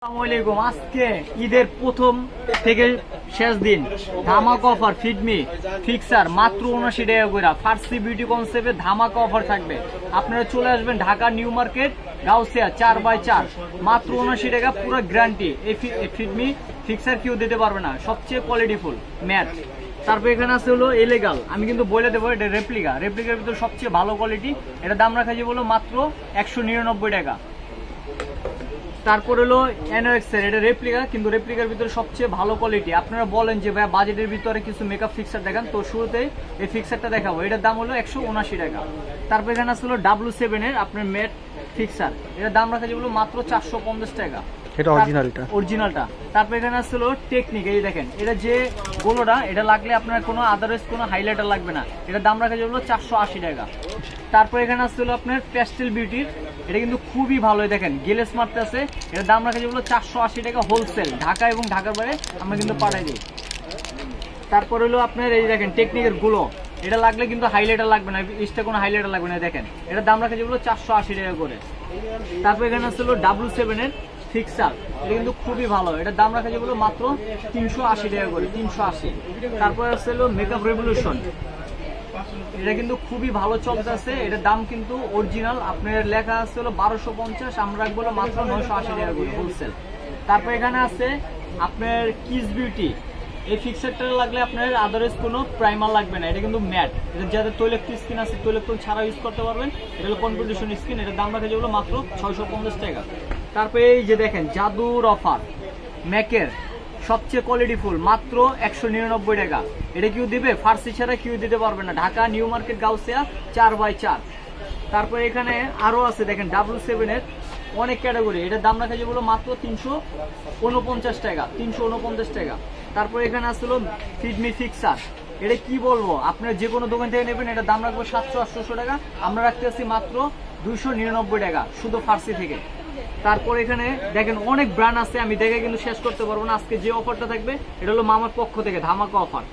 আসসালামুআলাইকুম। আজকে ঈদের প্রথম থেকে শেষ দিন ধামাকা অফার ফিডমি ফিক্সার মাত্র 79 টাকা করে ফার্সি বিউটি কনসেপ্টে ধামাকা অফার থাকবে। আপনারা চলে আসবেন Dhaka new market Gausia 4x4 মাত্র 79 টাকা পুরো গ্যারান্টি। এই ফিডমি ফিক্সার কেউ দিতে পারবে না, সবচেয়ে কোয়ালিটিফুল ম্যাট। তারপর এখানে আছে হলো এলেগাল, আমি কিন্তু বলে দেবো এটা রেপ্লিকার ভিতরে সবচেয়ে ভালো কোয়ালিটি। এটা দাম রাখা যাবে হলো মাত্র 199 টাকা। তারপর হলো এনওএক্স এর, এটা রেপ্লিকা কিন্তু রেপ্লিকার ভিতরে সবচেয়ে ভালো কোয়ালিটি। আপনারা বলেন যে ভাই বাজেটের ভিতরে কিছু মেকআপ ফিক্সার দেখান, তো শুরুতে এই ফিক্সারটা দেখাবো। এটার দাম হলো 179 টাকা। তারপর এখানে আছে হলো W7 এর আপনার ম্যাট ফিক্সার, এটার দাম রাখা যাবে মাত্র 450 টাকা। এটা অরিজিনালটা। তারপর এখানে আছে হলো টেকনিক, এই দেখেন এটা যে গোলোটা, এটা লাগলে আপনার কোনো আদারওয়াইজ কোনো হাইলাইটার লাগবে না। এটার দাম রাখা যাবে 480 টাকা। তারপর এখানে আসছে হলো আপনার প্যাস্টেল বিউটির, এটা কিন্তু খুবই ভালো, দেখেন গেলেস মারতে আছে। এটার দাম রাখা যাবে 480 টাকা হোলসেল, ঢাকা এবং ঢাকার বাইরে আমরা কিন্তু পাঠাই দিই। তারপর হলো আপনার এই দেখেন টেকনিকের গুলো, এটা লাগলে কিন্তু হাইলাইটার লাগবে না, ইস্টে কোনো হাইলাইটার লাগবে না। দেখেন এটার দাম রাখা যাবে 480 টাকা করে। তারপর এখানে আসছে হলো W7 এর ফিক্সার, এটা কিন্তু খুবই ভালো, এটার দাম রাখা যাবে মাত্র 380 টাকা করে, 380। তারপর আসছে হলো মেকআপ রেভলিউশন, এটা কিন্তু খুবই ভালো চলতেছে। এটার দাম কিন্তু অরিজিনাল আপনার লেখা আছে হলো 1250, আমরা রাখবো মাত্র 980 টাকা করে হোলসেল। তারপর এখানে আছে আপনার কিস বিউটি, এই ফিক্সারটা লাগলে আপনার আদারওয়াইজ কোনো প্রাইমার লাগবে না, এটা কিন্তু ম্যাট। এটা যাদের তৈলাক্ত স্কিন আছে তৈলাক্ত ছাড়া ইউজ করতে পারবেন। এটা হলো কনফিউশন স্কিন, এটার দাম রাখা যাবে মাত্র 650 টাকা। তারপরে এই যে দেখেন জাদুর অফার ম্যাকের সবচেয়ে কোয়ালিটিফুল মাত্র 199 টাকা। এটা কেউ দিবে? ফার্সি ছাড়া কেউ দিতে পারবে না, Dhaka new market Gausia 4x4। তারপরে এখানে আরো আছে দেখেন W7 এর অনেক ক্যাটাগরি, এটার দাম রাখা যাবে মাত্র 349 টাকা, 349 টাকা। তারপরে এখানে আসলো ফিডমি ফিক্সার, এটা কি বলবো, আপনার যে কোনো দোকান থেকে নেবেন, এটার দাম রাখবো 700-800 টাকা, আমরা রাখতে আসছি মাত্র 299 টাকা শুধু ফার্সি থেকে। তারপর এখানে দেখেন অনেক ব্র্যান্ড আছে, আমি দেখে কিন্তু শেষ করতে পারবো না। আজকে যে অফারটা থাকবে এটা হলো মামার পক্ষ থেকে ধামাকা অফার।